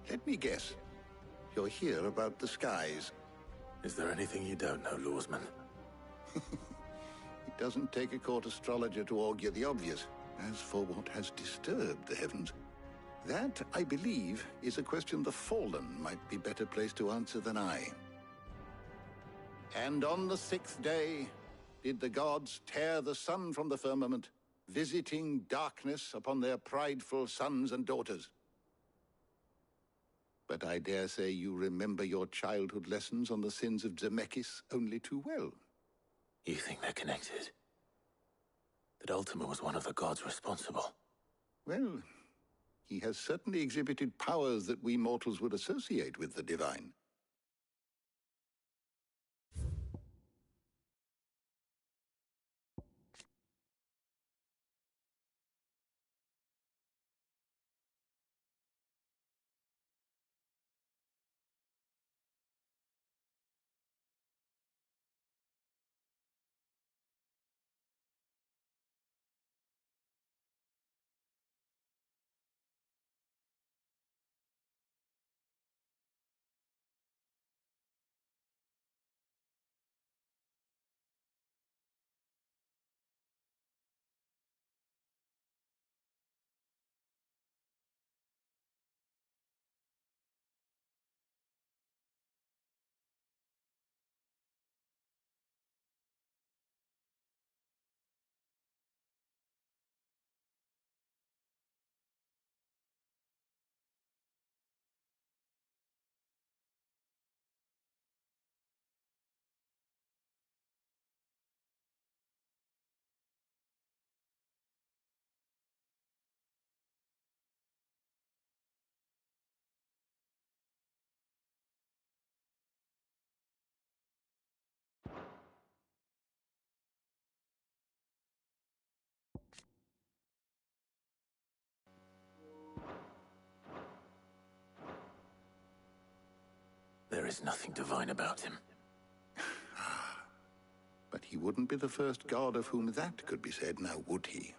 Let me guess. You're here about the skies. Is there anything you don't know, Lawsman? It doesn't take a court astrologer to augur the obvious. As for what has disturbed the heavens, that, I believe, is a question the Fallen might be better placed to answer than I. And on the 6th day, did the gods tear the sun from the firmament, visiting darkness upon their prideful sons and daughters. But I dare say you remember your childhood lessons on the sins of Zemeckis only too well. You think they're connected? That Ultima was one of the gods responsible? Well, he has certainly exhibited powers that we mortals would associate with the divine. There is nothing divine about him. But he wouldn't be the first god of whom that could be said, now would he?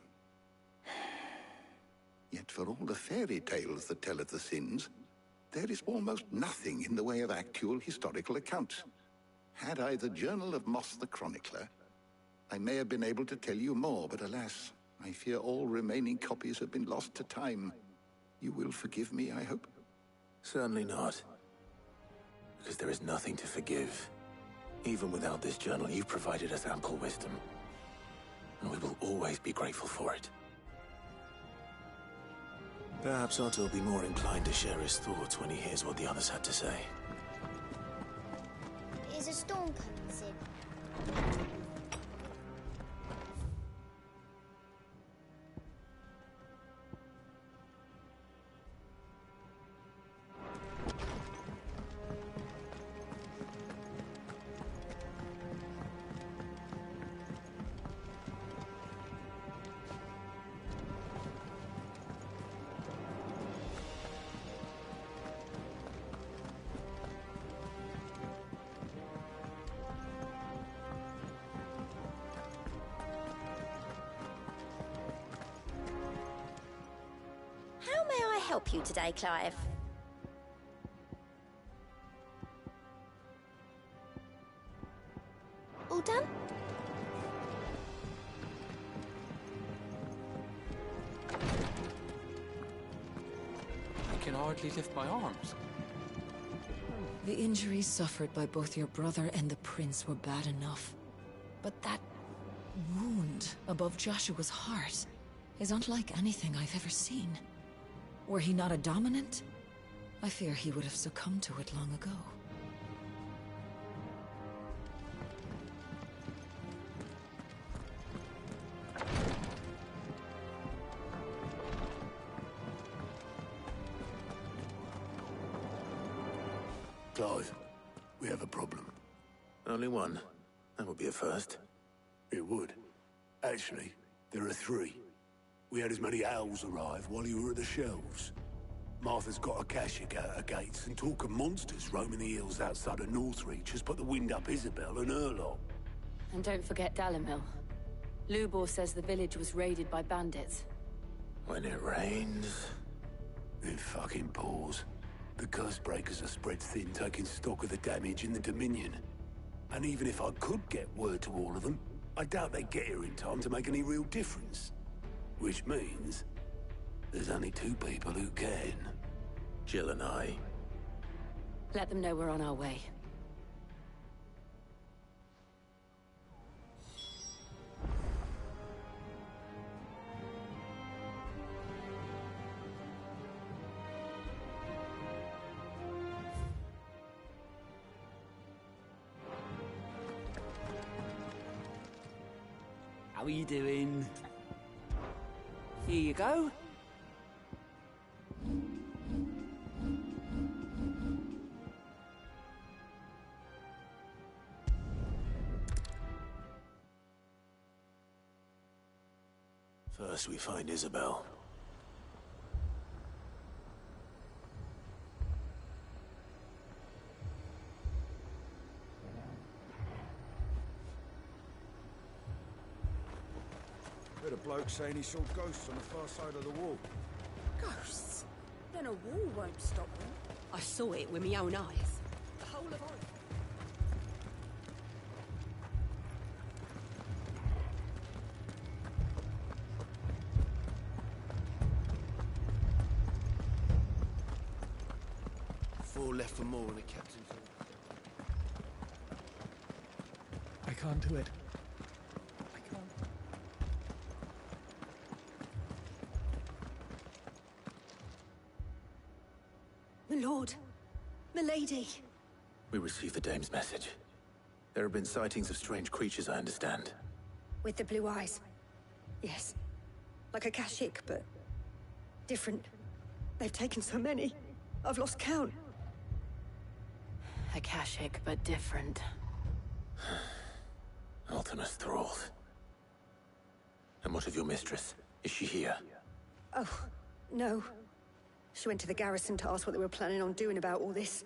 Yet for all the fairy tales that tell of the sins, there is almost nothing in the way of actual historical accounts. Had I the Journal of Moss the Chronicler, I may have been able to tell you more, but alas, I fear all remaining copies have been lost to time. You will forgive me, I hope? Certainly not. Because there is nothing to forgive. Even without this journal, you've provided us ample wisdom. And we will always be grateful for it. Perhaps Otto will be more inclined to share his thoughts when he hears what the others had to say. Is a storm coming, Sid? How may I help you today, Clive? All done? I can hardly lift my arms. The injuries suffered by both your brother and the prince were bad enough. But that wound above Joshua's heart is unlike anything I've ever seen. Were he not a dominant, I fear he would have succumbed to it long ago. Clive, we have a problem. Only one. That would be a first. It would. Actually, there are three. We had as many owls arrive while you were at the shelves. Martha's got a cashier out her gates, and talk of monsters roaming the hills outside of Northreach has put the wind up Isabel and her lot. And don't forget Dalimil. Lubor says the village was raided by bandits. When it rains... It fucking pours. The Cursebreakers are spread thin, taking stock of the damage in the Dominion. And even if I could get word to all of them, I doubt they'd get here in time to make any real difference. Which means there's only two people who can. Jill and I. Let them know we're on our way. How are you doing? Here you go. First we find Isabel. Heard a bloke saying he saw ghosts on the far side of the wall. Ghosts? Then a wall won't stop them. I saw it with my own eyes. The whole of Oregon. Four left for more and the captain. I can't do it. I can't. My lord. Milady. We received the dame's message. There have been sightings of strange creatures, I understand. With the blue eyes. Yes. Like a Kashik, but different. They've taken so many. I've lost count. Akashic, but different. Ultimus thralls. And what of your mistress? Is she here? Oh, no. She went to the garrison to ask what they were planning on doing about all this.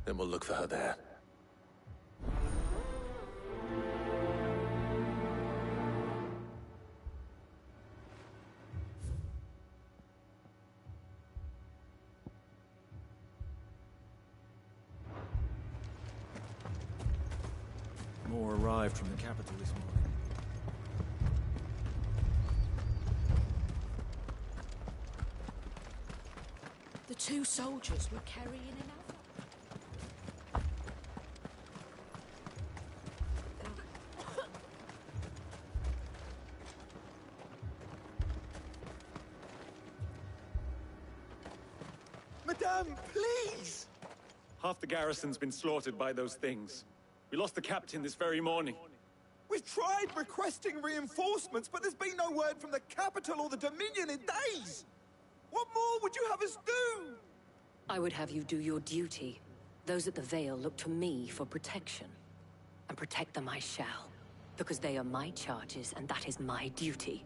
Then we'll look for her there. More arrived from the capital this morning. The two soldiers were carrying another. Madame, please! Half the garrison's been slaughtered by those things. We lost the captain this very morning. We've tried requesting reinforcements, but there's been no word from the capital or the Dominion in days! What more would you have us do? I would have you do your duty. Those at the Vale look to me for protection. And protect them I shall. Because they are my charges, and that is my duty.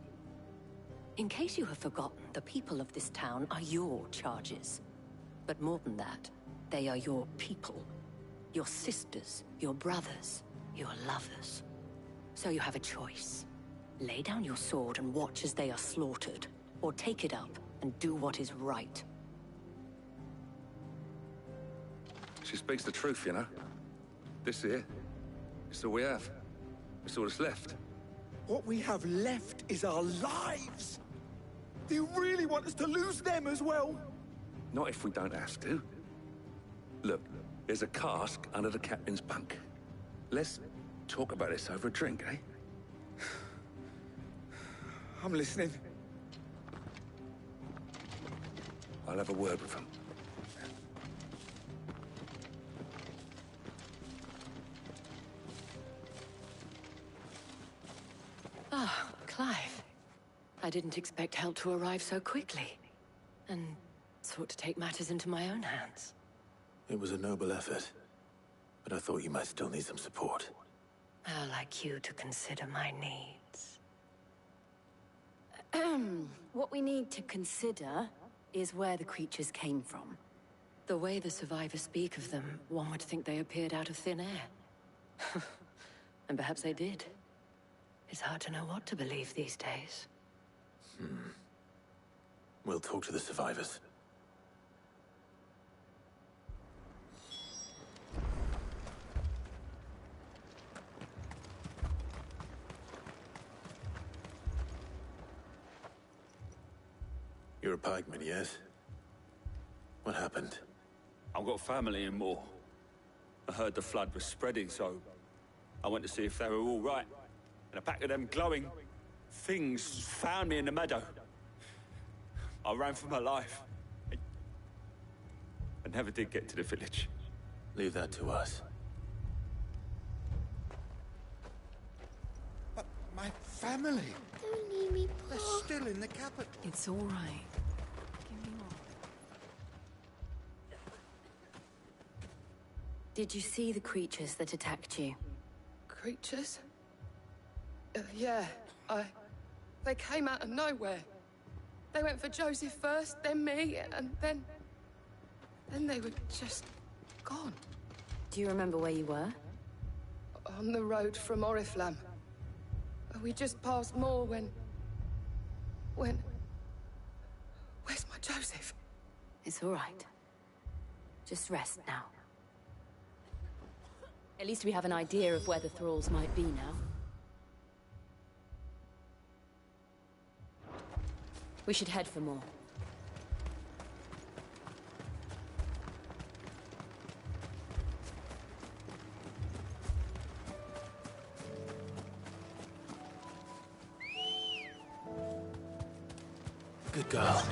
In case you have forgotten, the people of this town are your charges. But more than that, they are your people. Your sisters, your brothers, your lovers. So you have a choice. Lay down your sword and watch as they are slaughtered, or take it up and do what is right. She speaks the truth, you know. This here, it's all we have. It's all that's left. What we have left is our lives! Do you really want us to lose them as well? Not if we don't have to. Look, there's a cask under the captain's bunk. Let's talk about this over a drink, eh? I'm listening. I'll have a word with him. Ah, Clive. I didn't expect help to arrive so quickly. And sought to take matters into my own hands. It was a noble effort, but I thought you might still need some support. I'd like you to consider my needs. What we need to consider is where the creatures came from. The way the survivors speak of them, one would think they appeared out of thin air. And perhaps they did. It's hard to know what to believe these days. We'll talk to the survivors. pikemen, yes? What happened? I've got family in Moor. I heard the flood was spreading, so I went to see if they were all right. And a pack of them glowing things found me in the meadow. I ran for my life. I never did get to the village. Leave that to us. But my family... Don't leave me, Pa. They're still in the capital. It's all right. Give me more. Did you see the creatures that attacked you? Creatures? Yeah, They came out of nowhere. They went for Joseph first, then me, and then they were just gone. Do you remember where you were? On the road from Oriflamme. We just passed Moor when... Where's my Joseph? It's all right. Just rest now. At least we have an idea of where the thralls might be now. We should head for more. Good girl.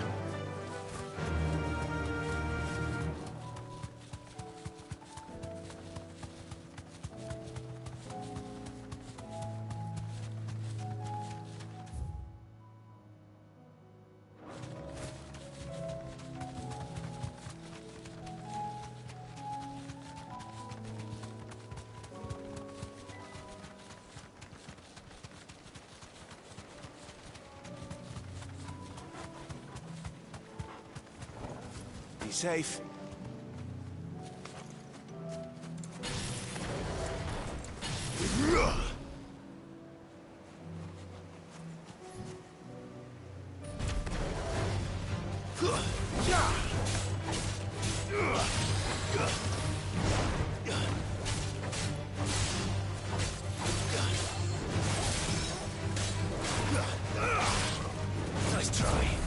Be safe. Nice try.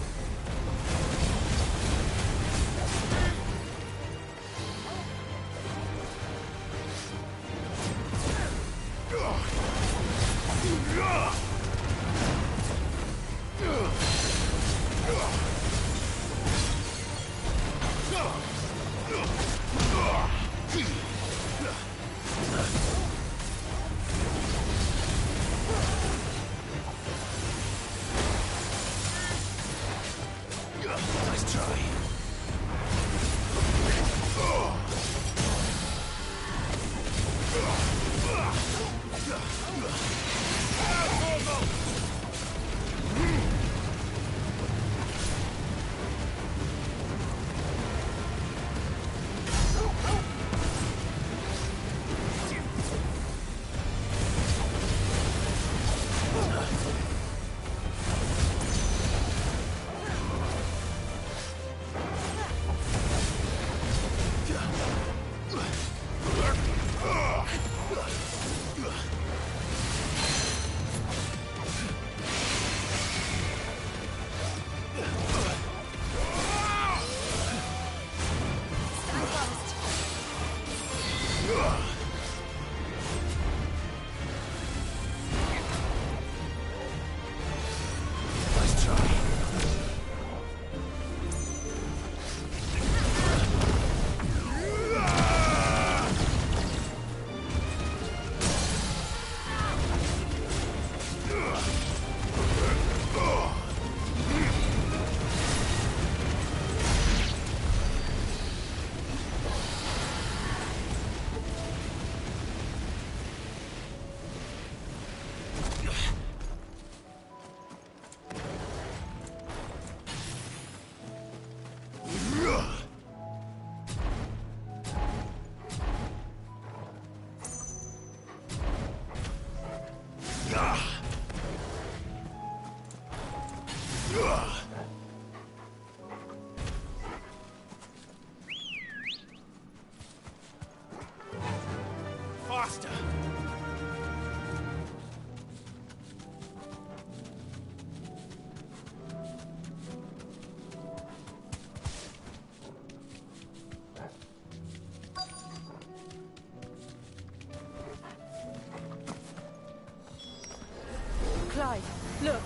Clive, look.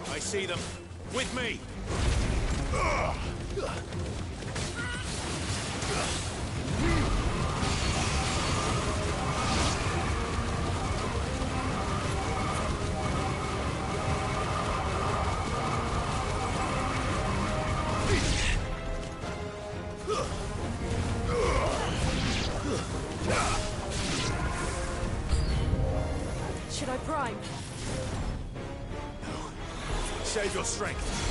I see them. With me! Should I prime? Save your strength.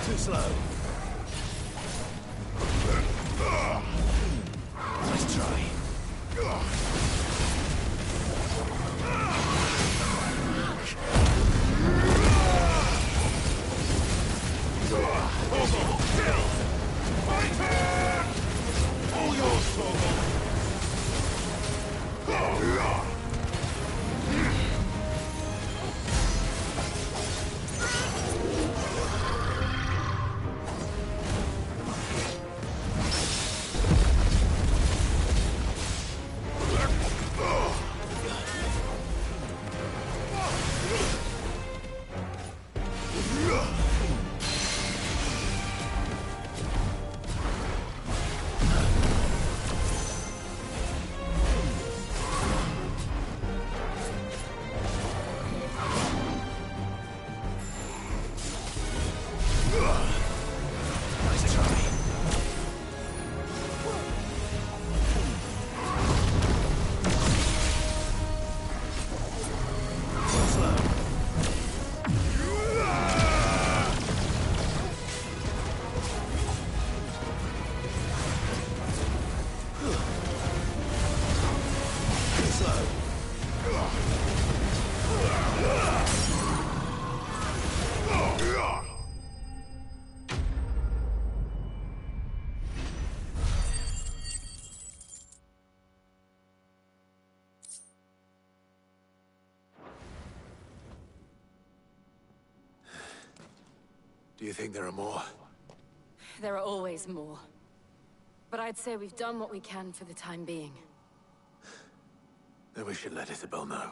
Too slow. Nice try. All yours, Torgal. Do you think there are more? There are always more. But I'd say we've done what we can for the time being. Then we should let Isabel know.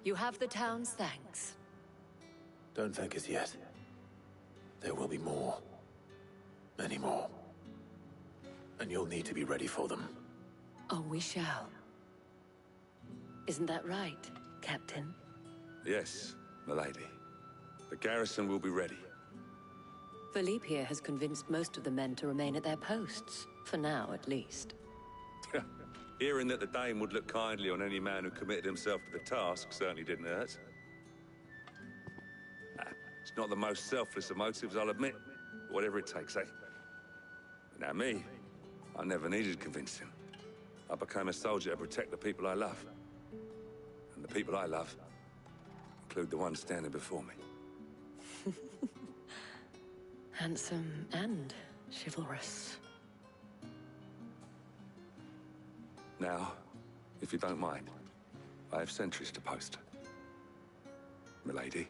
You have the town's thanks. Don't thank us yet. There will be more. Many more. And you'll need to be ready for them. Oh, we shall. Isn't that right, Captain? Yes, milady. The garrison will be ready. Philippe here has convinced most of the men to remain at their posts. For now, at least. Hearing that the Dane would look kindly on any man who committed himself to the task certainly didn't hurt. It's not the most selfless of motives, I'll admit. But whatever it takes, eh? Now me, I never needed convincing. I became a soldier to protect the people I love. And the people I love include the ones standing before me. Handsome and chivalrous. Now, if you don't mind, I have sentries to post. Milady.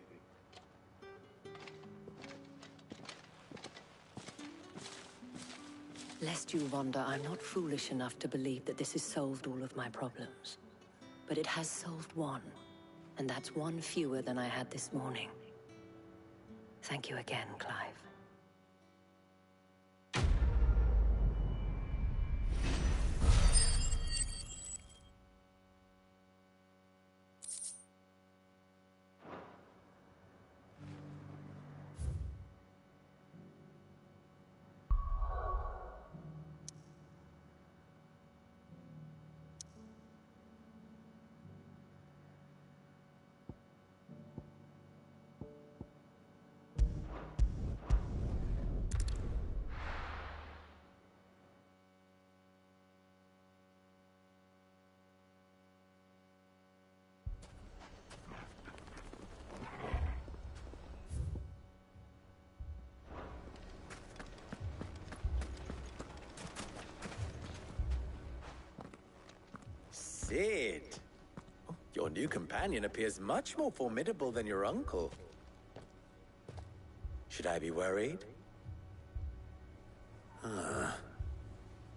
Lest you wonder, I'm not foolish enough to believe that this has solved all of my problems. But it has solved one, and that's one fewer than I had this morning. Thank you again, Clive. Sid! Your new companion appears much more formidable than your uncle. Should I be worried?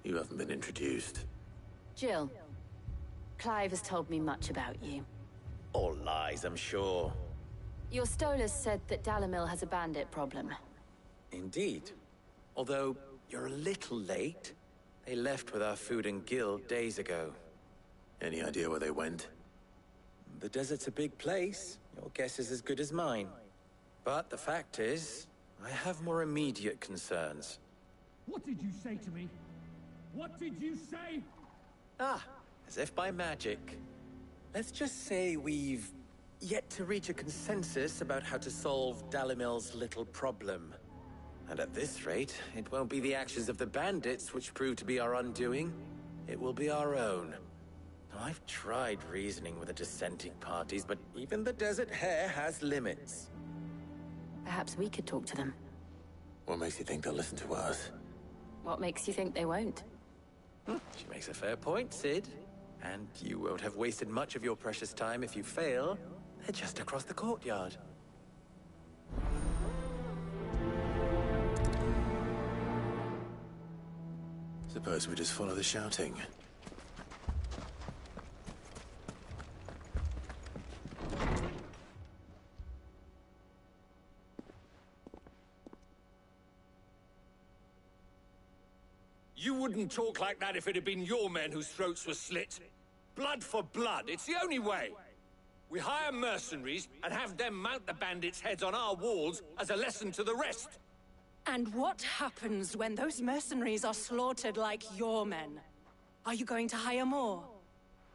You haven't been introduced. Jill, Clive has told me much about you. All lies, I'm sure. Your Stolas said that Dalamil has a bandit problem. Indeed. Although, you're a little late. They left with our food and guild days ago. Any idea where they went? The desert's a big place. Your guess is as good as mine. But the fact is, I have more immediate concerns. What did you say to me? What did you say? As if by magic. Let's just say we've yet to reach a consensus about how to solve Dalamil's little problem. And at this rate, it won't be the actions of the bandits which prove to be our undoing. It will be our own. I've tried reasoning with the dissenting parties, but even the Desert Hare has limits. Perhaps we could talk to them. What makes you think they'll listen to us? What makes you think they won't? She makes a fair point, Sid. And you won't have wasted much of your precious time if you fail. They're just across the courtyard. Suppose we just follow the shouting. You wouldn't talk like that if it had been your men whose throats were slit. Blood for blood, it's the only way. We hire mercenaries and have them mount the bandits' heads on our walls as a lesson to the rest. And what happens when those mercenaries are slaughtered like your men? Are you going to hire more?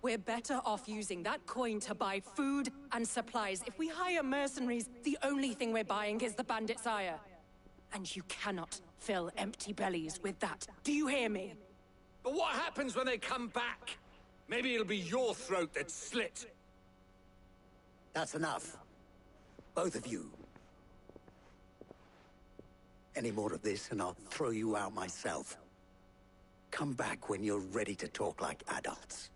We're better off using that coin to buy food and supplies. If we hire mercenaries, the only thing we're buying is the bandits' ire. And you cannot fill empty bellies with that. Do you hear me? But what happens when they come back? Maybe it'll be your throat that's slit. That's enough. Both of you. Any more of this and I'll throw you out myself. Come back when you're ready to talk like adults.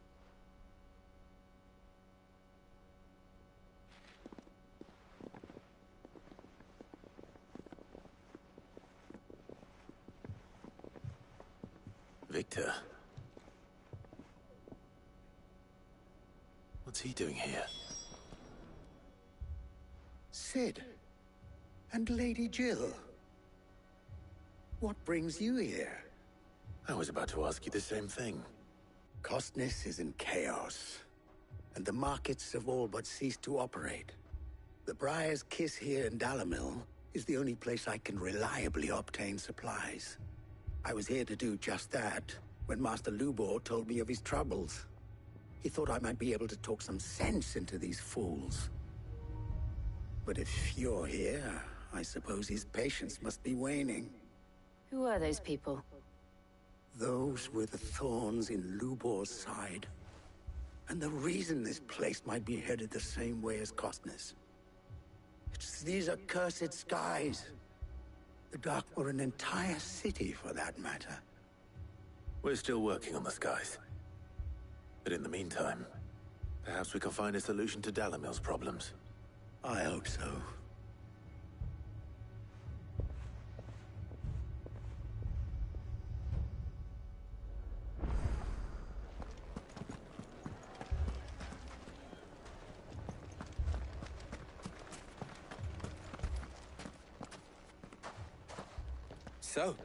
Victor. What's he doing here? Sid. And Lady Jill. What brings you here? I was about to ask you the same thing. Costness is in chaos, and the markets have all but ceased to operate. The Briar's Kiss here in Dalamil is the only place I can reliably obtain supplies. I was here to do just that when Master Lubor told me of his troubles. He thought I might be able to talk some sense into these fools. But if you're here, I suppose his patience must be waning. Who are those people? Those were the thorns in Lubor's side. And the reason this place might be headed the same way as Costness. It's these accursed skies. The Dark were an entire city, for that matter. We're still working on the skies. But in the meantime, perhaps we can find a solution to Dalimil's problems. I hope so. So,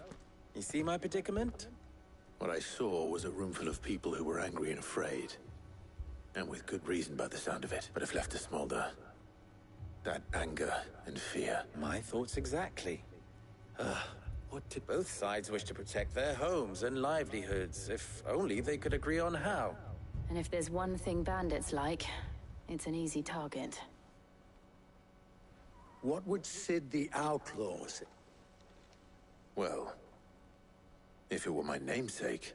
you see my predicament? What I saw was a room full of people who were angry and afraid. And with good reason by the sound of it. But if left to smolder, that anger and fear. My thoughts exactly. What did both sides wish to protect their homes and livelihoods, if only they could agree on how? And if there's one thing bandits like, it's an easy target. What would Sid the Outlaw say? Well, if it were my namesake,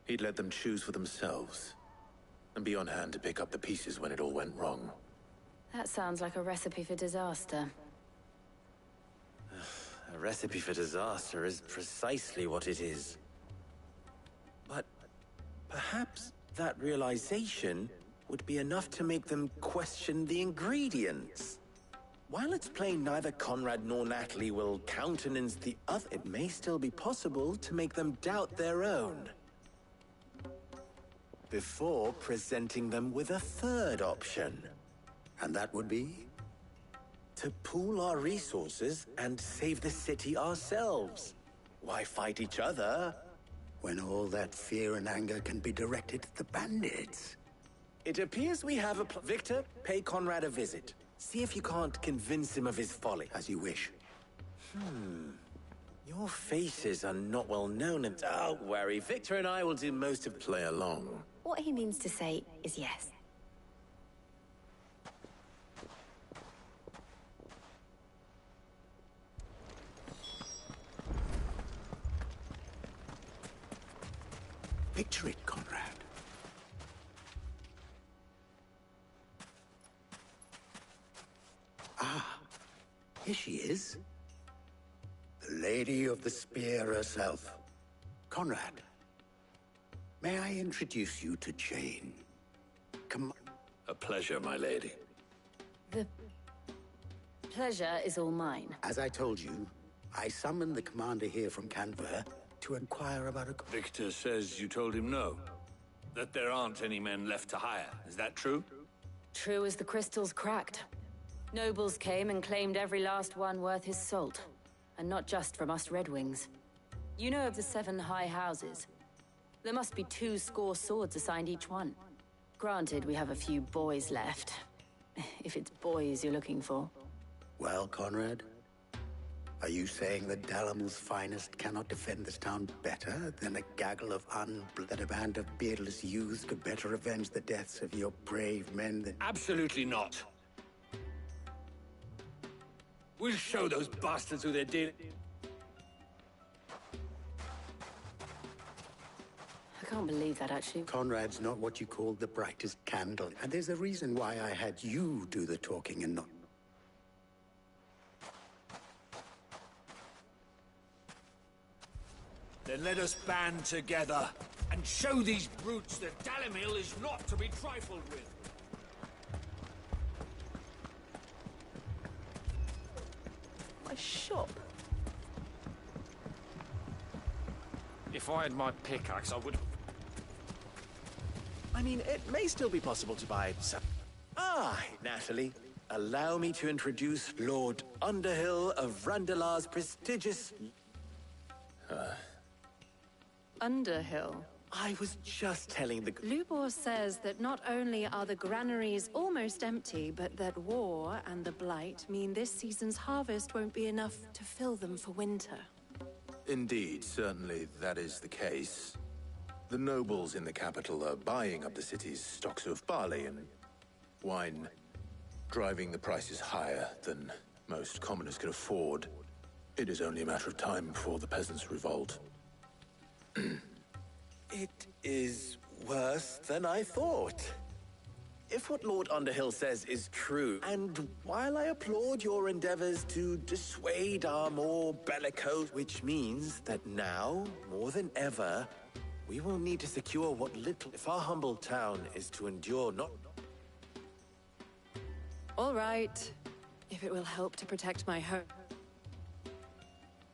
he'd let them choose for themselves, and be on hand to pick up the pieces when it all went wrong. That sounds like a recipe for disaster. A recipe for disaster is precisely what it is. But perhaps that realization would be enough to make them question the ingredients. While it's plain neither Conrad nor Natalie will countenance the other, it may still be possible to make them doubt their own. Before presenting them with a third option. And that would be? To pool our resources and save the city ourselves. Why fight each other? When all that fear and anger can be directed at the bandits. It appears we have a Victor, pay Conrad a visit. See if you can't convince him of his folly. As you wish. Your faces are not well known, and don't worry, Victor and I will do most of play along. What he means to say is yes. Picture it, Conrad. Ah, here she is. The Lady of the Spear herself. Conrad, may I introduce you to Jane? Come. A pleasure, my lady. The pleasure is all mine. As I told you, I summoned the commander here from Canberra to inquire about a... Victor says you told him no. That there aren't any men left to hire. Is that true? True as the crystals cracked. Nobles came and claimed every last one worth his salt. And not just from us Red Wings. You know of the 7 high houses. There must be 2 swords assigned each one. Granted, we have a few boys left. If it's boys you're looking for. Well, Conrad, are you saying that Dalimil's finest cannot defend this town better than a gaggle of that a band of beardless youths could better avenge the deaths of your brave men than... Absolutely not. We'll show those bastards who they're dealing... I can't believe that, actually. Conrad's not what you call the brightest candle. And there's a reason why I had you do the talking and not... Then let us band together and show these brutes that Dalimil is not to be trifled with. My shop. If I had my pickaxe, I would... I mean, it may still be possible to buy some... Ah, Natalie. Allow me to introduce Lord Underhill of Randalar's prestigious... Underhill? I was just telling the... Lubor says that not only are the granaries almost empty, but that war and the Blight mean this season's harvest won't be enough to fill them for winter. Indeed, certainly that is the case. The nobles in the capital are buying up the city's stocks of barley and wine, driving the prices higher than most commoners can afford. It is only a matter of time before the peasants revolt. It is worse than I thought. If what Lord Underhill says is true, and while I applaud your endeavors to dissuade our more bellicose, which means that now, more than ever, We will need to secure what little... If our humble town is to endure not... All right. If it will help to protect my home.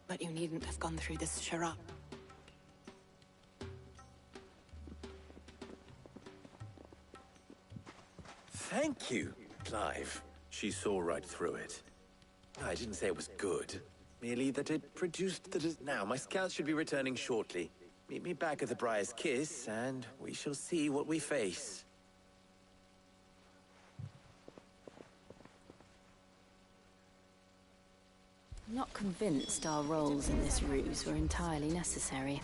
But you needn't have gone through this charade. Thank you, Clive. She saw right through it. I didn't say it was good. Merely that it produced the... Now, my scouts should be returning shortly. Meet me back at the Briar's Kiss, and we shall see what we face. I'm not convinced our roles in this ruse were entirely necessary.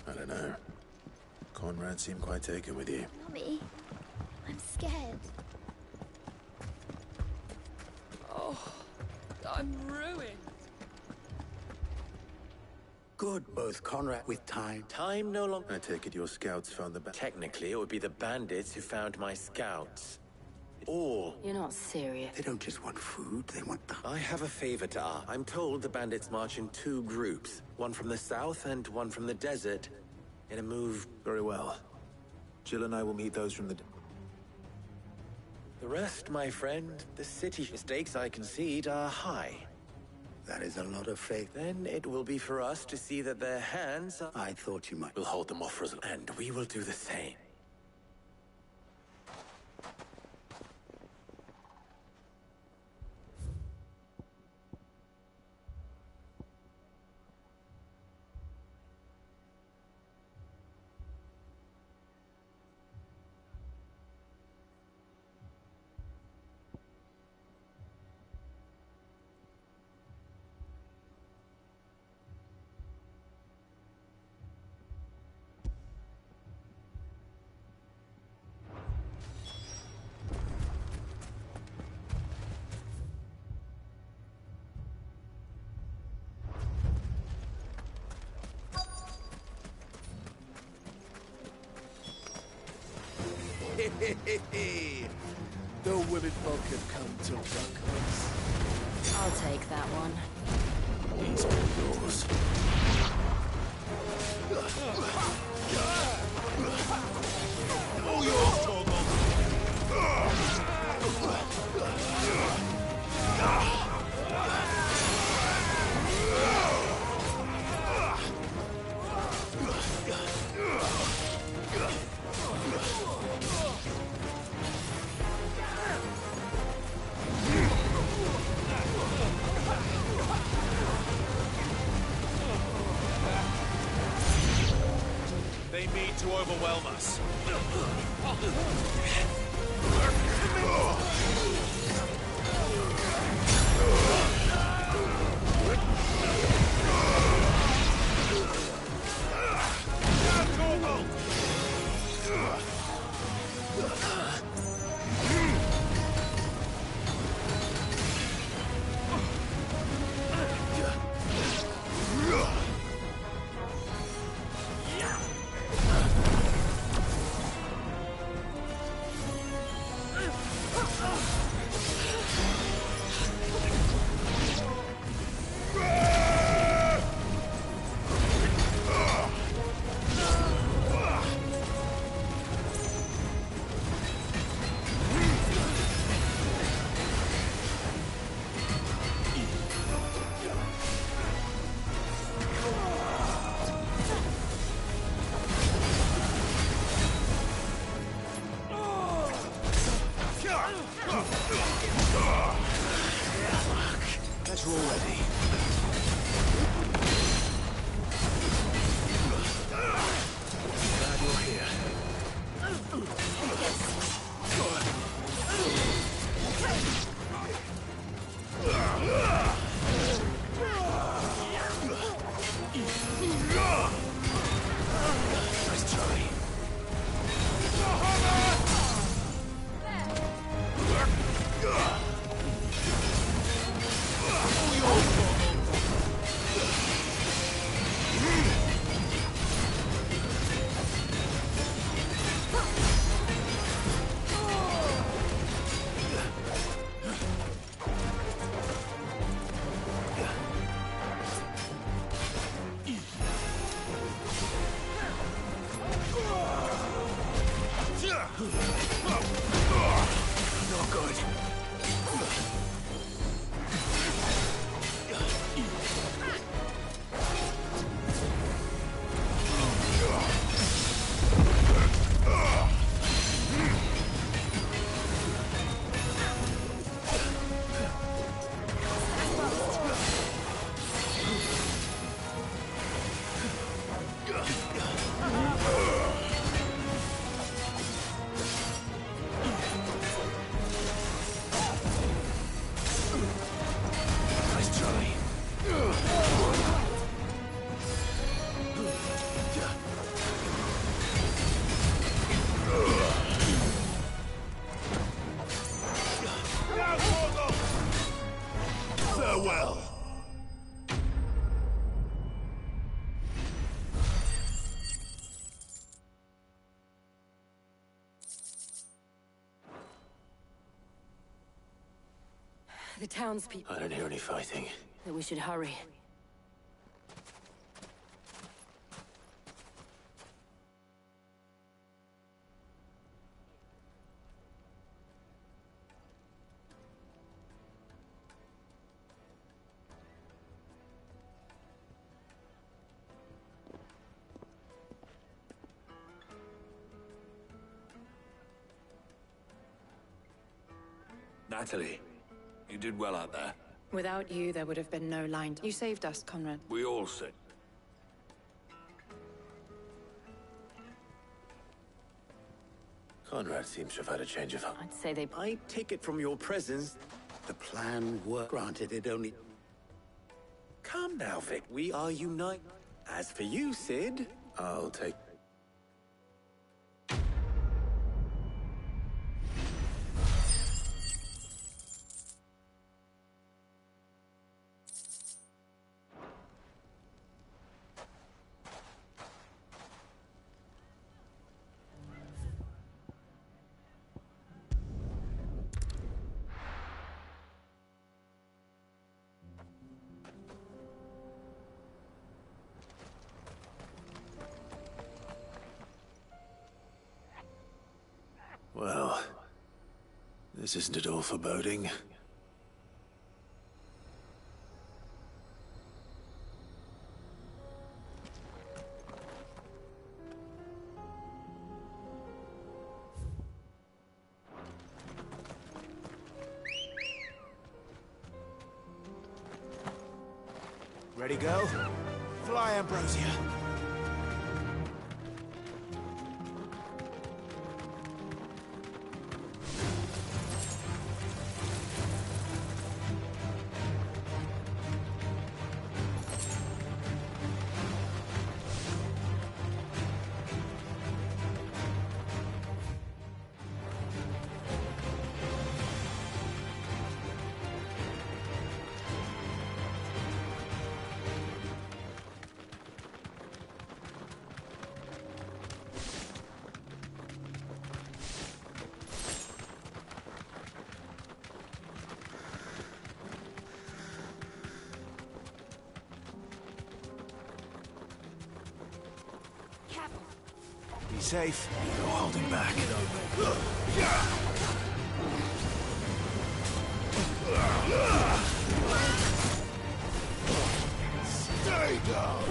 I don't know. Conrad seemed quite taken with you. Mummy, I'm scared. Oh, I'm ruined. Good, both Conrad with time. Time no longer... I take it your scouts found the... Technically, it would be the bandits who found my scouts. All. You're not serious. They don't just want food, they want the... I have a favor to ask. I'm told the bandits march in 2 groups. One from the south and one from the desert. In a move... Very well. Jill and I will meet those from the... The rest, my friend, the city stakes I concede are high. That is a lot of faith. Then it will be for us to see that their hands are... I thought you might... We'll hold them off for us. And we will do the same. The women folk have come to fuck us. I'll take that one. He's been yours. All yours, Torvald. They mean to overwhelm us. That's already. Glad you're here. Nice try. All yours, Torvald. The townspeople. I don't hear any fighting. That we should hurry. Natalie, you did well out there. Without you, there would have been no line. You saved us, Conrad. We all said. Conrad seems to have had a change of heart. I'd say they... I take it from your presence. The plan worked. Granted, it only... Calm now, Vic. We are united. As for you, Sid... I'll take... Well, this isn't at all foreboding. Ready, girl? Fly, Ambrosia. Be safe. No holding back. Stay down!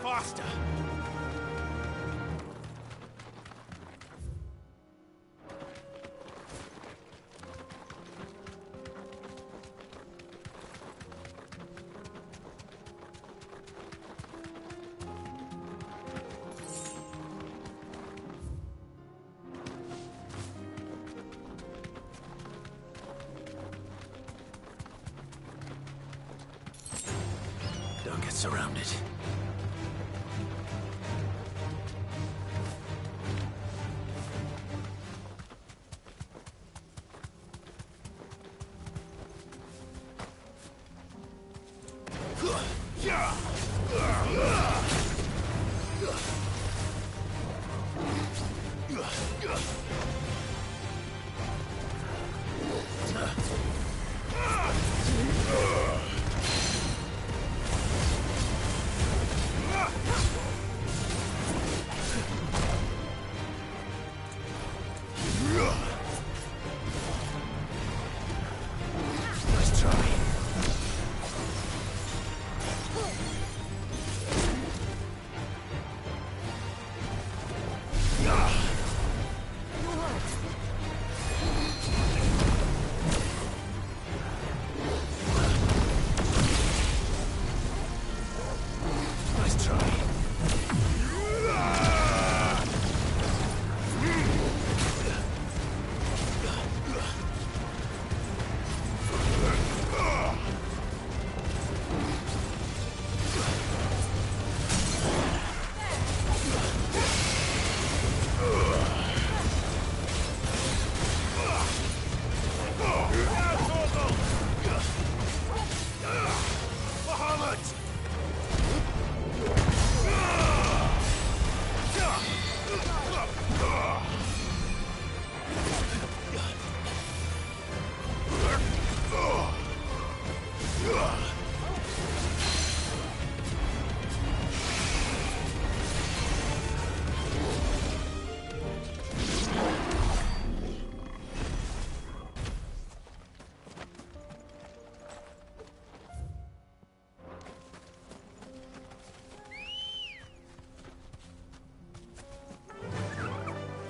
Faster! Don't get surrounded.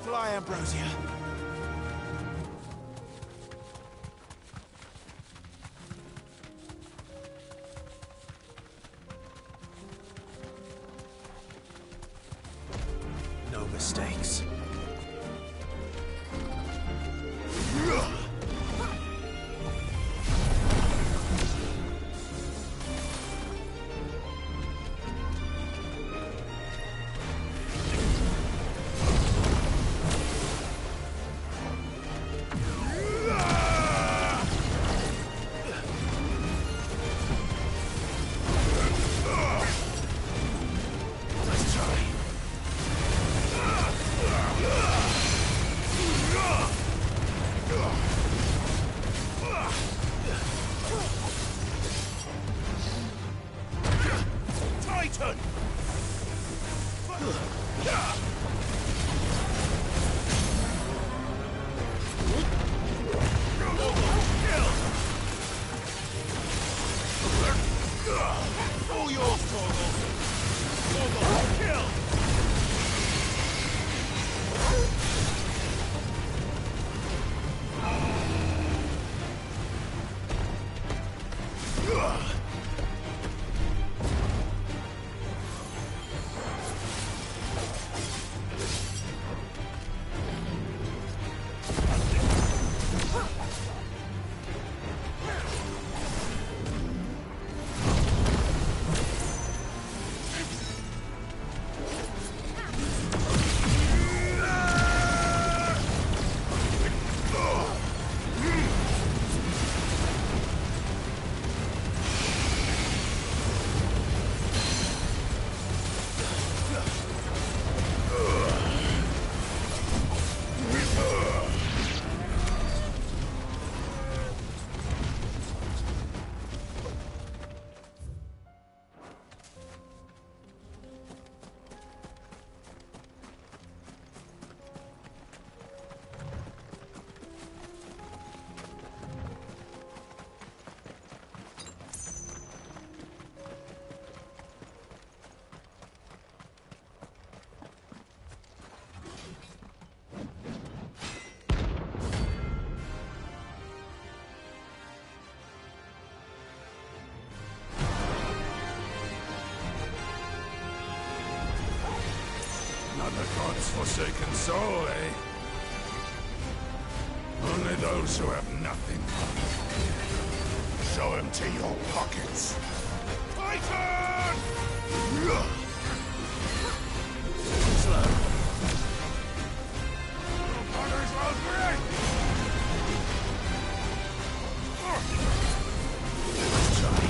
Fly, Ambrosia. No mistakes. God's forsaken soul, eh? Only those who have nothing. Show him to your pockets. Titan! Slow. Potter's well great! Let's try.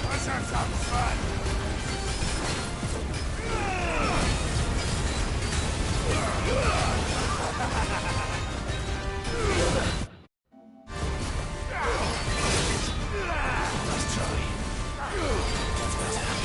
Let's have some fun! Let's try. That's better.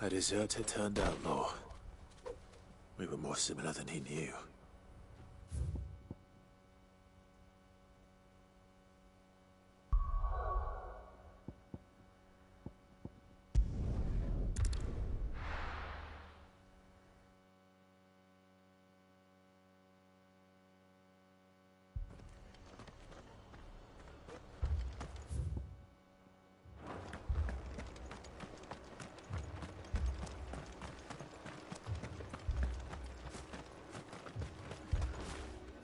A deserter turned outlaw. We were more similar than he knew.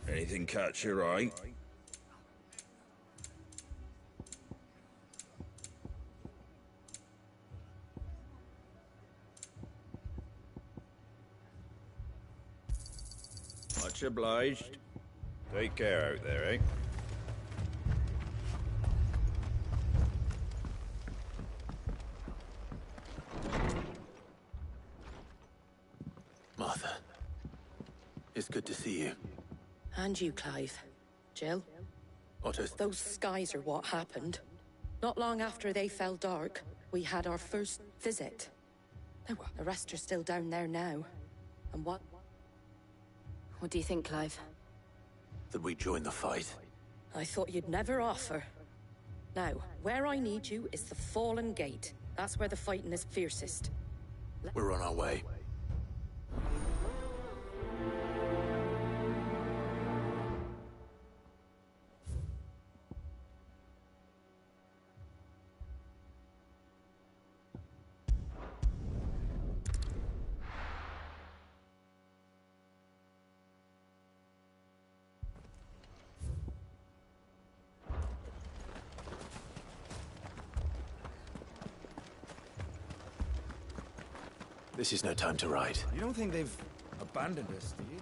Anything catch your eye? Much obliged. Take care out there, eh? Martha, it's good to see you. And you, Clive. Jill? Otto. Those skies are what happened. Not long after they fell dark, we had our first visit. The rest are still down there now. And what? What do you think, Clive? That we join the fight. I thought you'd never offer. Now, where I need you is the Fallen Gate. That's where the fighting is fiercest. We're on our way. This is no time to ride. You don't think they've abandoned us, do you?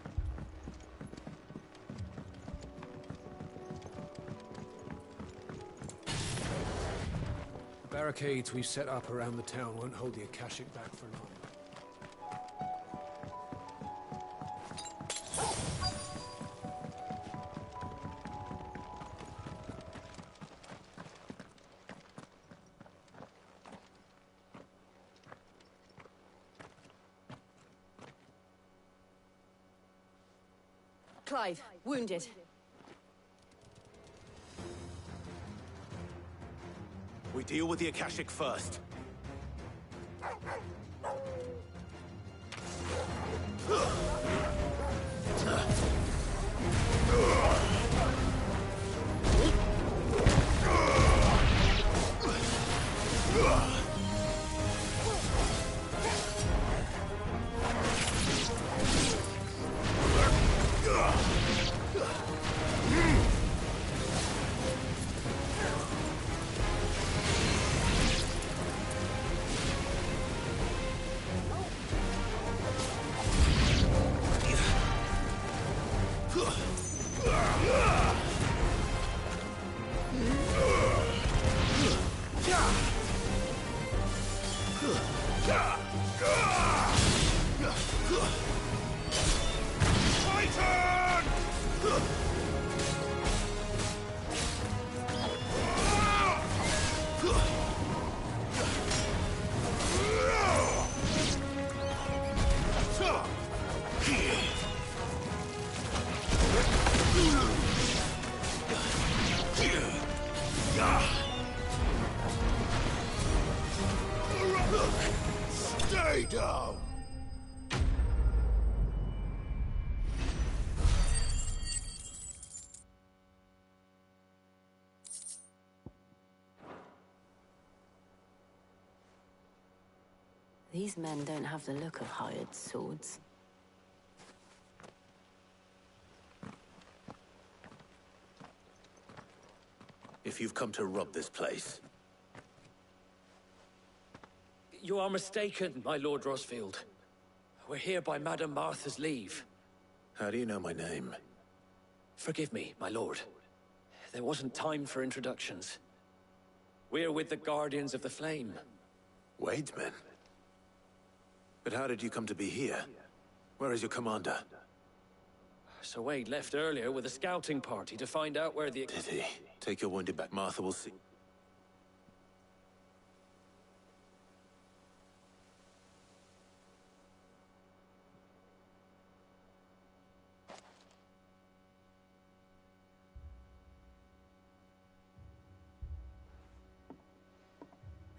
The barricades we've set up around the town won't hold the Akashic back for long. Clive, wounded. We deal with the Akashic first. Stay down! These men don't have the look of hired swords. If you've come to rob this place... You are mistaken, my Lord Rosfield. We're here by Madame Martha's leave. How do you know my name? Forgive me, my lord. There wasn't time for introductions. We're with the Guardians of the Flame. Wade's men? But how did you come to be here? Where is your commander? Sir Wade left earlier with a scouting party to find out where the... Did he? Take your wounded back. Martha will see.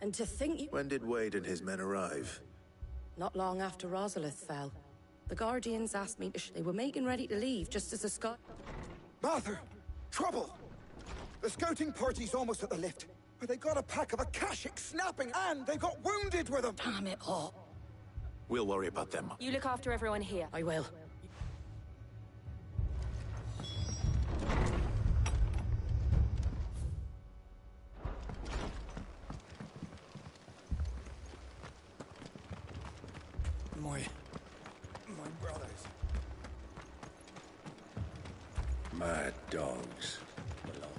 And to think you... When did Wade and his men arrive? Not long after Rosalith fell. The Guardians asked me they were making ready to leave just as the Scot... Martha! Trouble! The scouting party's almost at the lift. But they got a pack of Akashic snapping, and they got wounded with them! Damn it all. We'll worry about them. You look after everyone here. I will. mad dogs belong.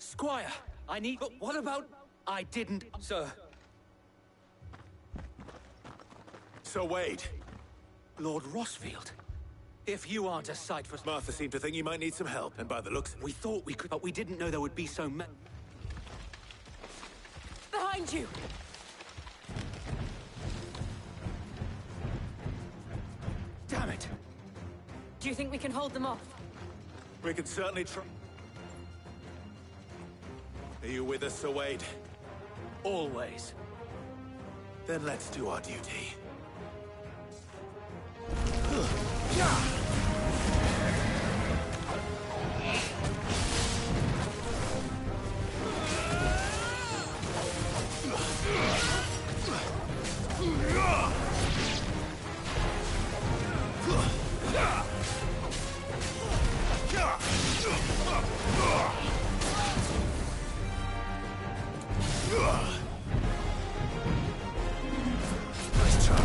Squire, I need... But what about... I didn't... Sir. Sir Wade. Lord Rossfield. If you aren't a sight for... Martha seemed to think you might need some help, and by the looks... We thought we could, but we didn't know there would be so many... Behind you! Damn it! Do you think we can hold them off? We can certainly try. Are you with us, Sir Wade? Always. Then let's do our duty. Nice try.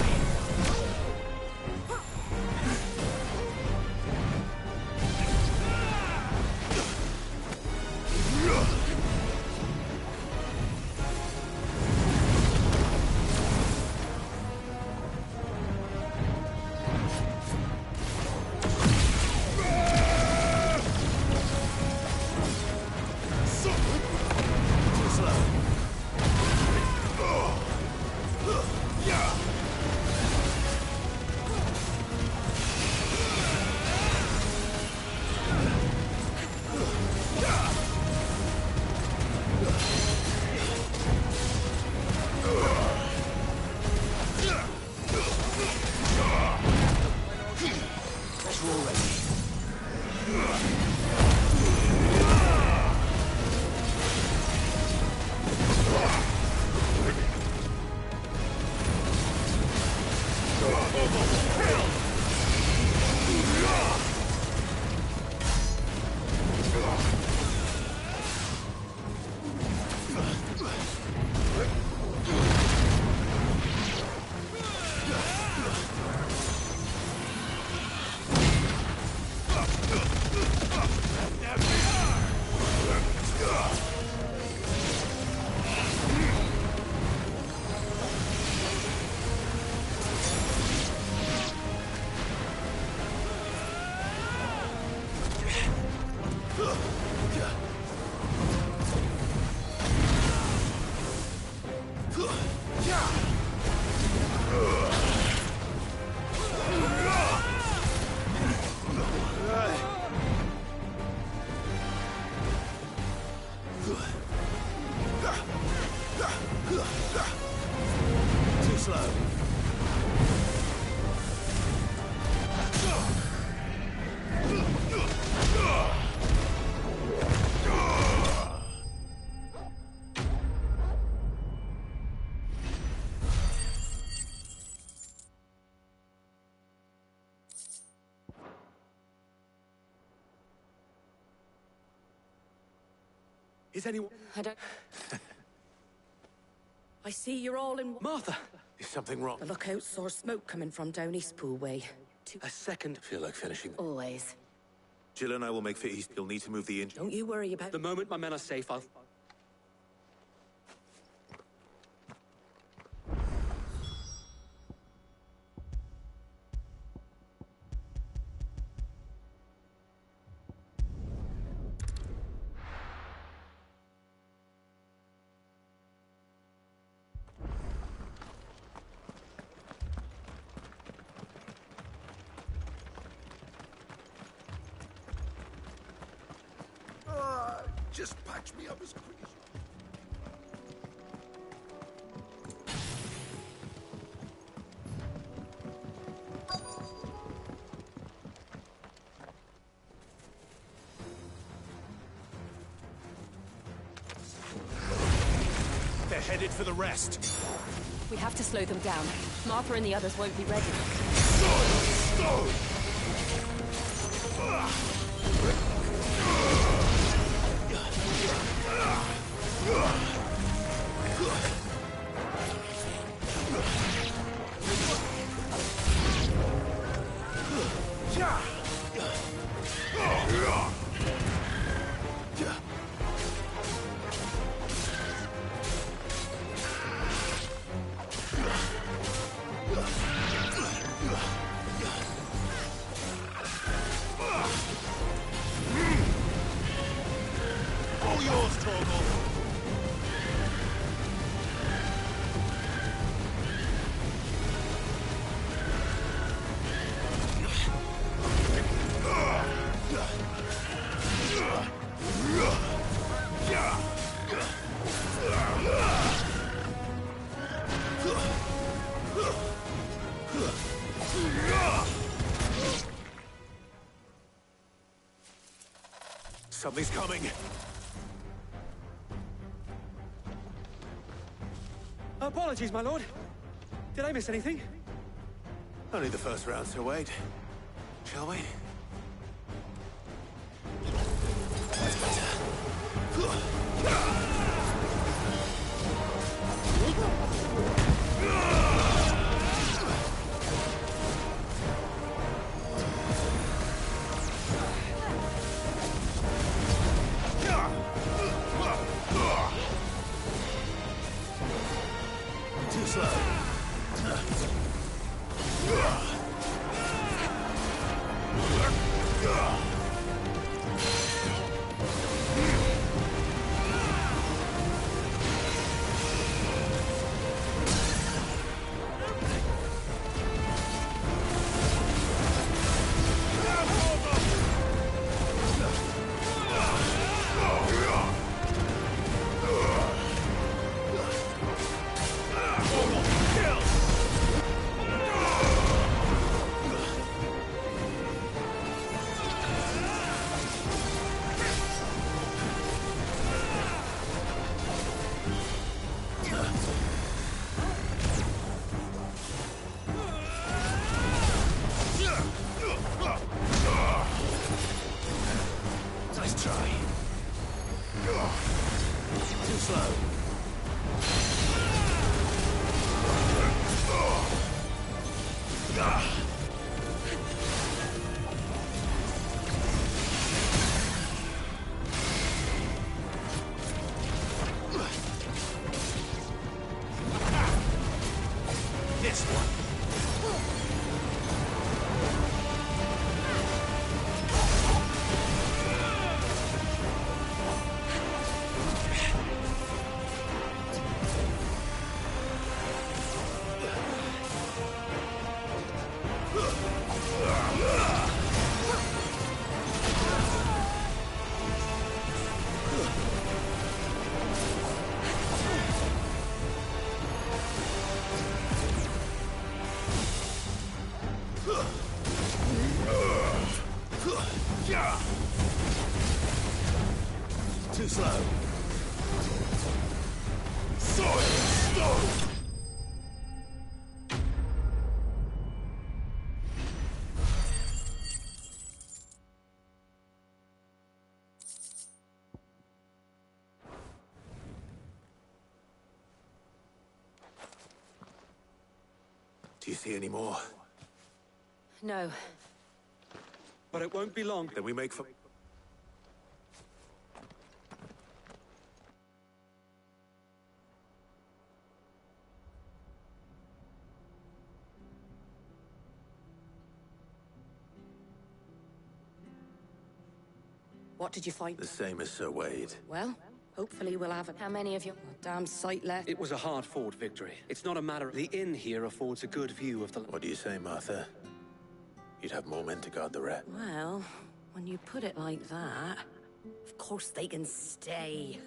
Too slow. Is anyone... I don't... I see you're all in... Martha! Is something wrong? The lookout saw smoke coming from down Eastpool way. A second. Feel like finishing. Always. Jill and I will make for East. You'll need to move the engine. Don't you worry about... The moment my men are safe, I'll... Just patch me up as quick as headed for the rest. We have to slow them down. Martha and the others won't be ready. All yours, Torgal. Something's coming. Apologies, my lord. Did I miss anything? Only the first round, so wait. Shall we? That's better. Too slow. Nice try. Too slow. This one. Too slow. Do you see any more? No. But it won't be long. Then we make for... What did you find? The same as Sir Wade. Well, hopefully we'll have it. How many of you? A damn sight left. It was a hard-fought victory. It's not a matter of... The inn here affords a good view of the... What do you say, Martha? You'd have more men to guard the rat. Well, when you put it like that, of course they can stay.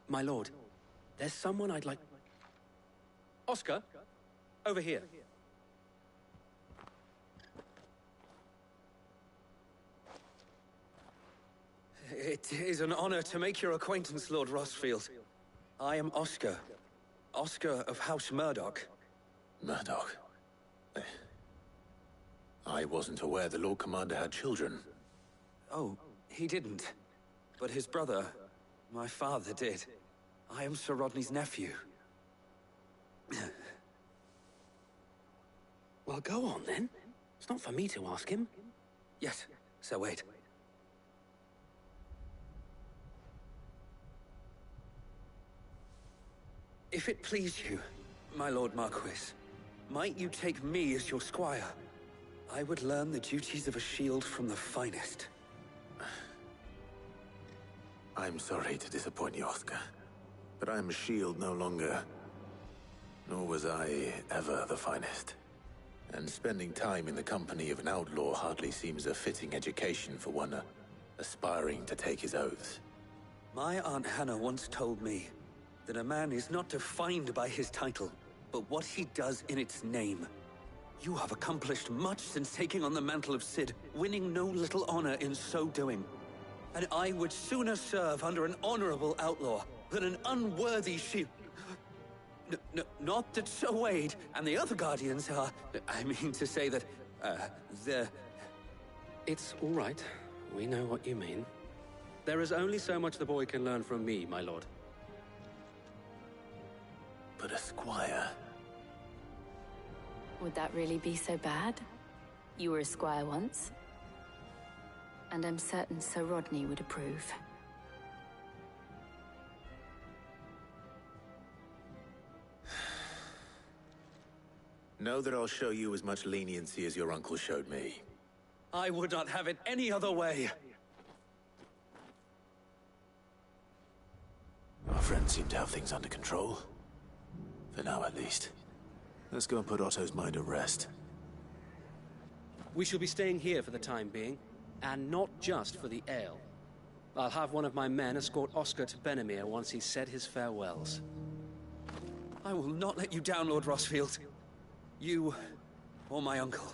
My lord, there's someone I'd like... Oscar, over here. It is an honor to make your acquaintance, Lord Rosfield. I am Oscar. Oscar of House Murdoch. Murdoch? I wasn't aware the Lord Commander had children. Oh, he didn't. But his brother, my father, did. I am Sir Rodney's nephew. Well, go on, then. It's not for me to ask him. Yes, Sir Wade. If it please you, my Lord Marquis, might you take me as your squire? I would learn the duties of a shield from the finest. I'm sorry to disappoint you, Oscar, but I'm a shield no longer. Nor was I ever the finest. And spending time in the company of an outlaw hardly seems a fitting education for one aspiring to take his oaths. My Aunt Hannah once told me that a man is not defined by his title, but what he does in its name. You have accomplished much since taking on the mantle of Cid, winning no little honor in so doing. And I would sooner serve under an honorable outlaw than an unworthy shield. Not that Sir Wade and the other Guardians are... I mean to say that, they're... It's all right. We know what you mean. There is only so much the boy can learn from me, my lord. But a squire... Would that really be so bad? You were a squire once. And I'm certain Sir Rodney would approve. Know that I'll show you as much leniency as your uncle showed me. I would not have it any other way. Our friends seem to have things under control. For now, at least. Let's go and put Otto's mind at rest. We shall be staying here for the time being, and not just for the ale. I'll have one of my men escort Oscar to Benimir once he's said his farewells. I will not let you down, Lord Rosfield. You, or my uncle.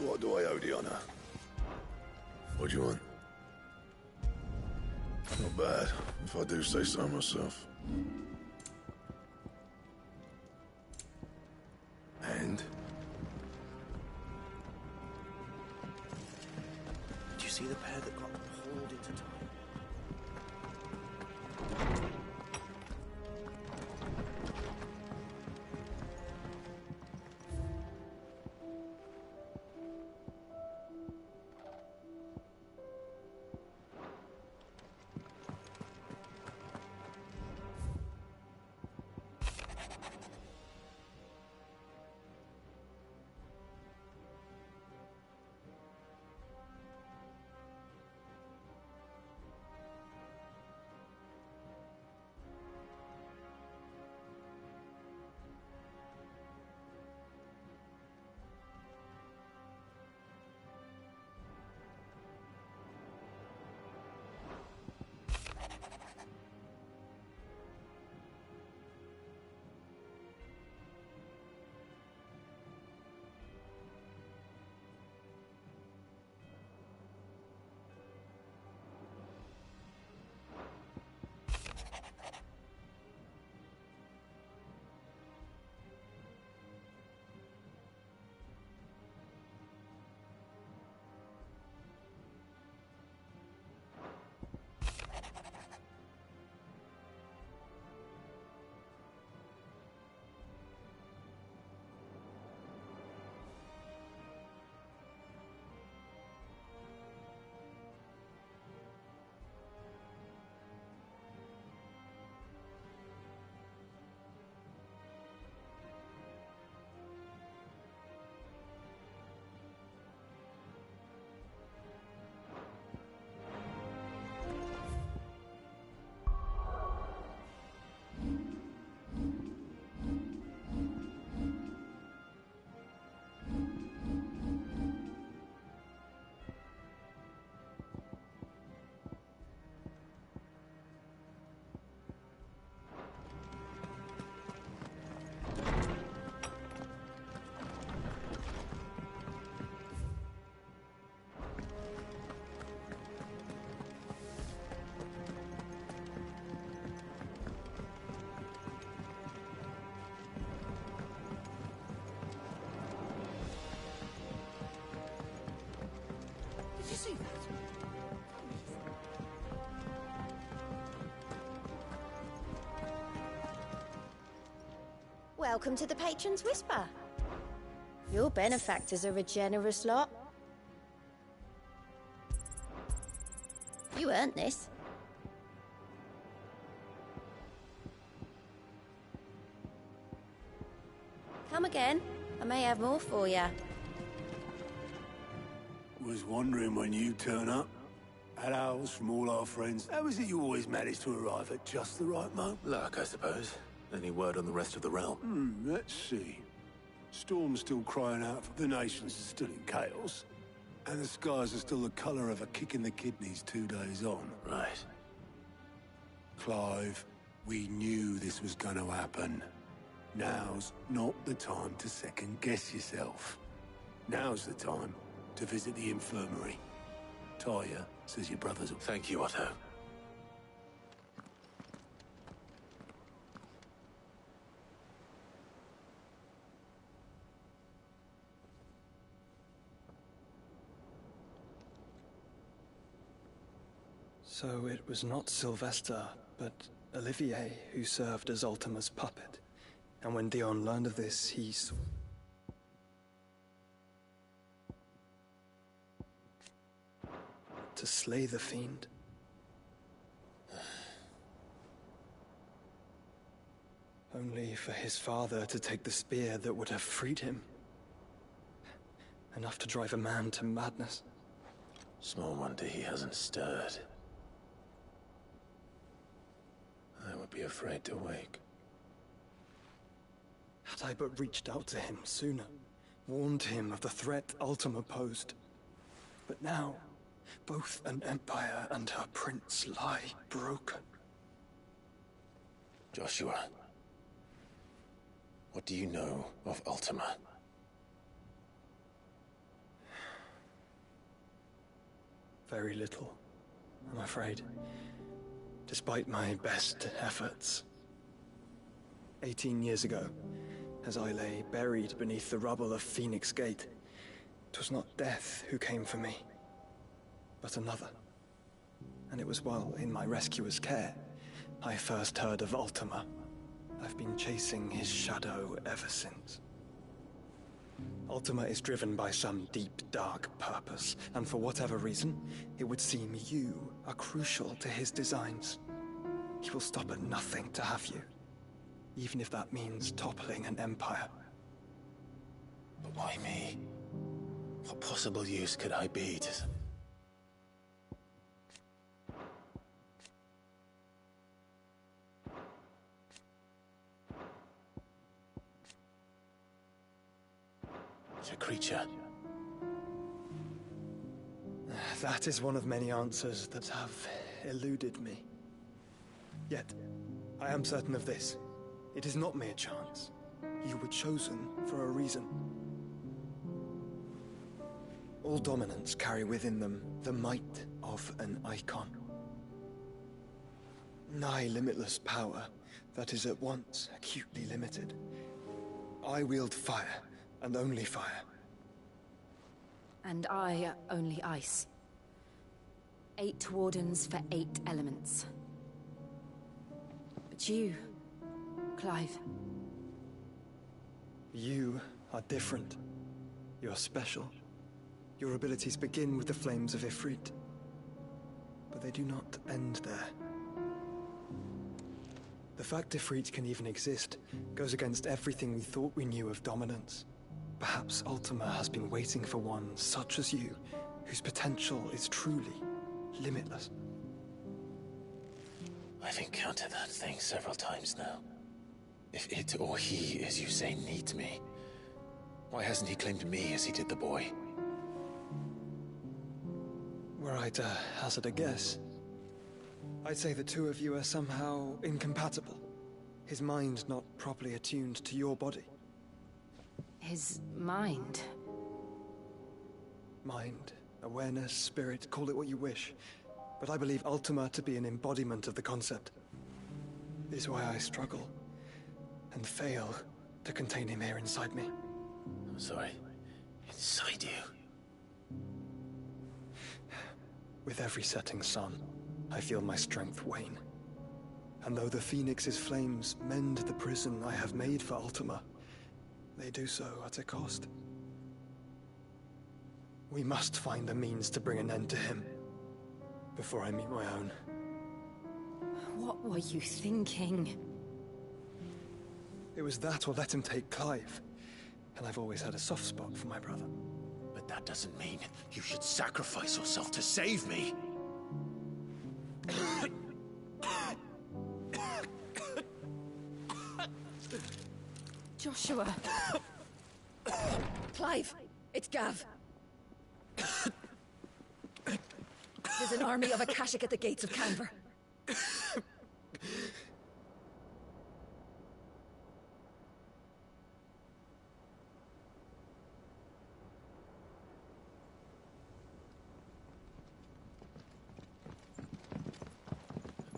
What do I owe the honor? What do you want? Not bad, if I do say so myself. And? Do you see the pair that got pulled into time? Welcome to the Patron's Whisper. Your benefactors are a generous lot. You earned this. Come again. I may have more for you. Was wondering when you turn up. At ours from all our friends. How is it you always manage to arrive at just the right moment? Luck, I suppose. Any word on the rest of the realm? Let's see. Storm's still crying out for the nations are still in chaos. And the skies are still the colour of a kick in the kidneys 2 days on. Right. Clive, we knew this was going to happen. Now's not the time to second-guess yourself. Now's the time to visit the infirmary. Talia says your brother's... Thank you, Otto. So it was not Sylvester, but Olivier who served as Ultima's puppet. And when Dion learned of this, he saw... to slay the fiend. Only for his father to take the spear that would have freed him. Enough to drive a man to madness. Small wonder he hasn't stirred. I would be afraid to wake. Had I but reached out to him sooner, warned him of the threat Ultima posed. But now, both an empire and her prince lie broken. Joshua, what do you know of Ultima? Very little, I'm afraid. Despite my best efforts. 18 years ago, as I lay buried beneath the rubble of Phoenix Gate, 'twas not death who came for me, but another. And it was while in my rescuer's care, I first heard of Ultima. I've been chasing his shadow ever since. Ultima is driven by some deep, dark purpose, and for whatever reason, it would seem you are crucial to his designs. He will stop at nothing to have you, even if that means toppling an empire. But why me? What possible use could I be to... a creature? That is one of many answers that have eluded me. Yet, I am certain of this. It is not mere chance. You were chosen for a reason. All dominants carry within them the might of an icon. Nigh limitless power that is at once acutely limited. I wield fire, and only fire. And I only ice. 8 wardens for 8 elements. But you, Clive. You are different. You're special. Your abilities begin with the flames of Ifrit. But they do not end there. The fact Ifrit can even exist goes against everything we thought we knew of dominance. Perhaps Ultima has been waiting for one such as you, whose potential is truly limitless. I've encountered that thing several times now. If it or he, as you say, needs me, why hasn't he claimed me as he did the boy? Were I to hazard a guess, I'd say the two of you are somehow incompatible. His mind not properly attuned to your body. His mind? Mind, awareness, spirit, call it what you wish. But I believe Ultima to be an embodiment of the concept. It is why I struggle and fail to contain him here inside me. I'm sorry. Inside you? With every setting sun, I feel my strength wane. And though the Phoenix's flames mend the prison I have made for Ultima, they do so at a cost. We must find a means to bring an end to him before I meet my own. What were you thinking? It was that or let him take Clive. And I've always had a soft spot for my brother. But that doesn't mean you should sacrifice yourself to save me. Joshua! Clive! It's Gav! There's an army of Akashic at the gates of Canver.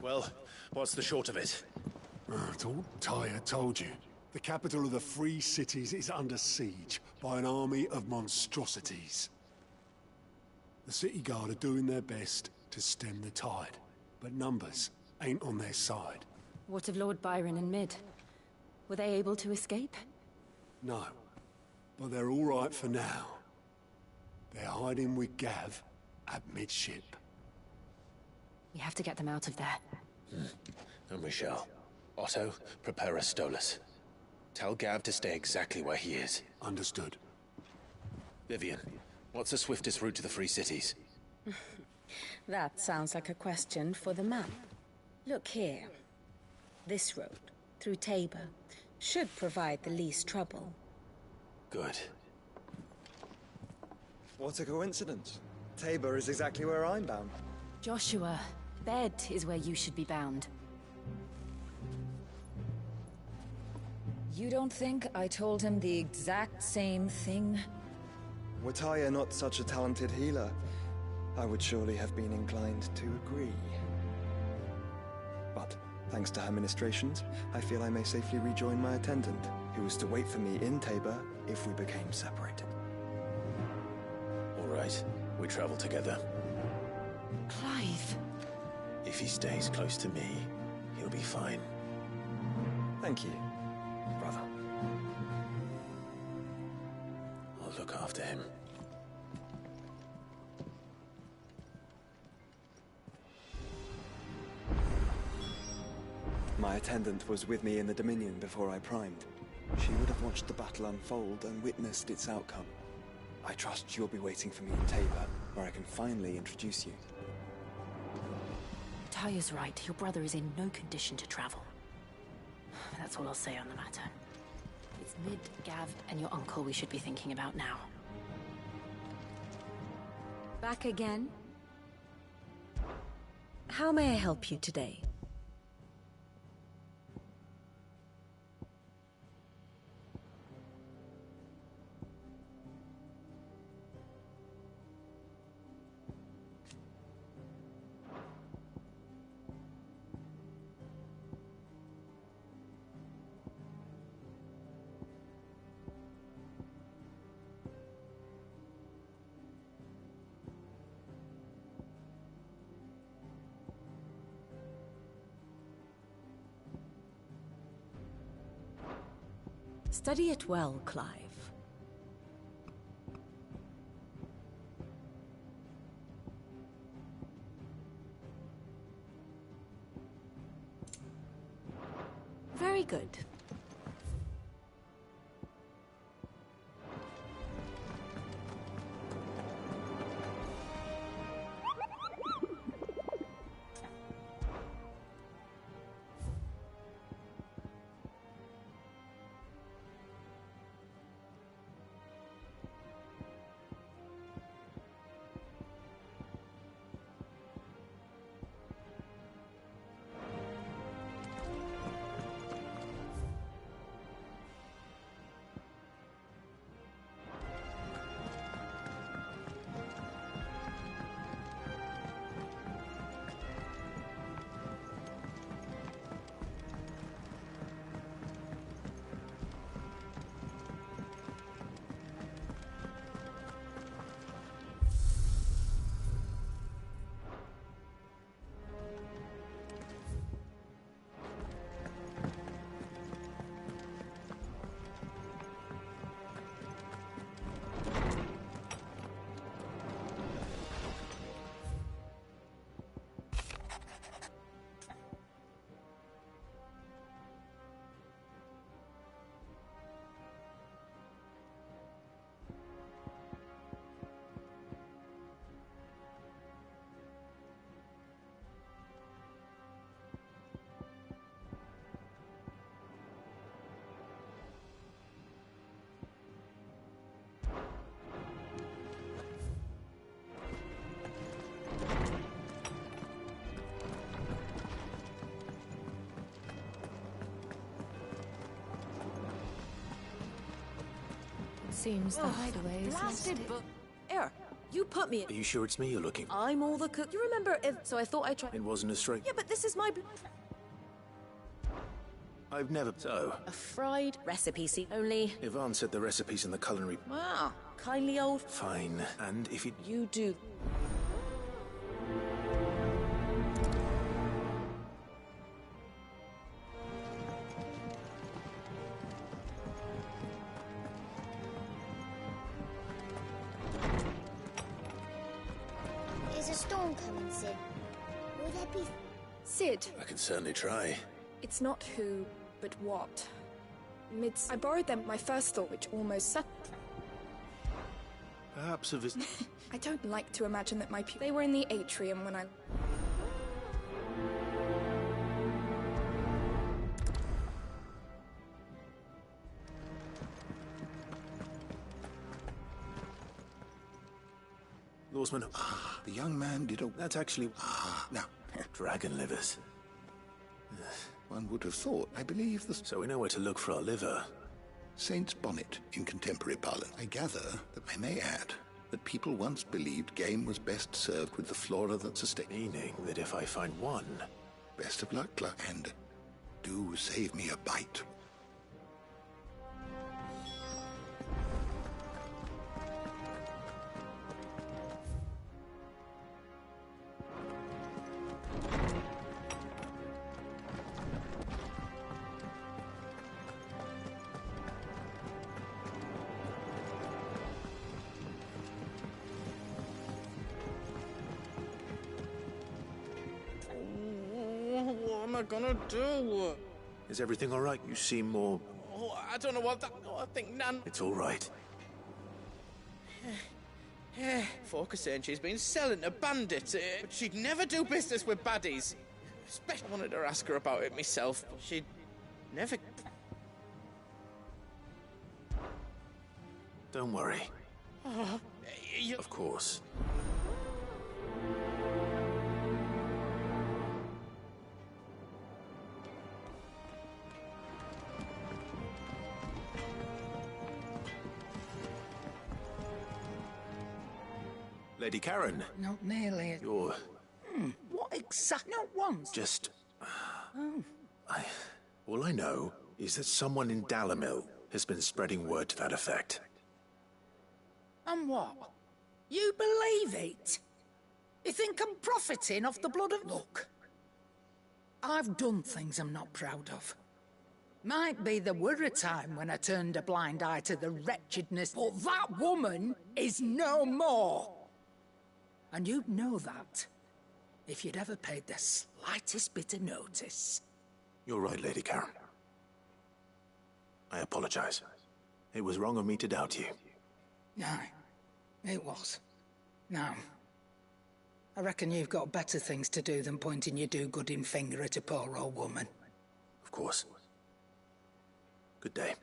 Well, what's the short of it? Tyre told you. The capital of the Free Cities is under siege by an army of monstrosities. The City Guard are doing their best to stem the tide, but numbers ain't on their side. What of Lord Byron and Mid? Were they able to escape? No, but they're all right for now. They're hiding with Gav at midship. We have to get them out of there. And we shall. Otto, prepare a Stolas. Tell Gav to stay exactly where he is. Understood. Vivian, what's the swiftest route to the Free Cities? That sounds like a question for the map. Look here. This road, through Tabor, should provide the least trouble. Good. What a coincidence. Tabor is exactly where I'm bound. Joshua, Bed is where you should be bound. You don't think I told him the exact same thing? Were Tyre not such a talented healer, I would surely have been inclined to agree. But, thanks to her ministrations, I feel I may safely rejoin my attendant, who was to wait for me in Tabor if we became separated. All right, we travel together. Clive! If he stays close to me, he'll be fine. Thank you, brother. I'll look after him. My attendant was with me in the Dominion before I primed. She would have watched the battle unfold and witnessed its outcome. I trust you'll be waiting for me in Tabor, where I can finally introduce you. Tyre's right. Your brother is in no condition to travel. That's all I'll say on the matter. It's Mid, Gav, and your uncle we should be thinking about now. Back again? How may I help you today? Study it well, Clive. Very good. Seems the hideaway is blasted, but here, you put me. Are you sure it's me you're looking for? I'm all the cook. You remember if? So I thought I'd try. It wasn't a straight. Yeah, but this is my. I've never. So. A fried recipe, see? Only. Yvonne said the recipe's in the culinary. Wow, kindly old. Fine, and if you do. Is a storm coming, Sid? Will there be... Sid. I can certainly try. It's not who, but what. I borrowed them my first thought, which almost set. Perhaps a visit. I don't like to imagine that they were in the atrium when I... Lawsman. The young man did a... That's actually... Now. Dragon livers. One would have thought. I believe the... So we know where to look for our liver. Saint's bonnet, in contemporary parlance. I gather that I may add that people once believed game was best served with the flora that sustains. Meaning that if I find one... Best of luck, Clive. And do save me a bite. What am I gonna do? Is everything all right? You seem more... Oh, I don't know what that... Oh, I think Nan... It's all right. Folk are saying she's been selling to bandits, but she'd never do business with baddies. Especially, I wanted to ask her about it myself, but she'd never... Don't worry. Oh, Of course. Lady Karen. Not nearly. You're... What exactly? Not once. Just... Oh. All I know is that someone in Dalimil has been spreading word to that effect. And what? You believe it? You think I'm profiting off the blood of... Look, I've done things I'm not proud of. Might be there were a time when I turned a blind eye to the wretchedness, but that woman is no more. And you'd know that if you'd ever paid the slightest bit of notice. You're right, Lady Karen. I apologize. It was wrong of me to doubt you. Aye, it was. Now, I reckon you've got better things to do than pointing your do-gooding finger at a poor old woman. Of course. Good day.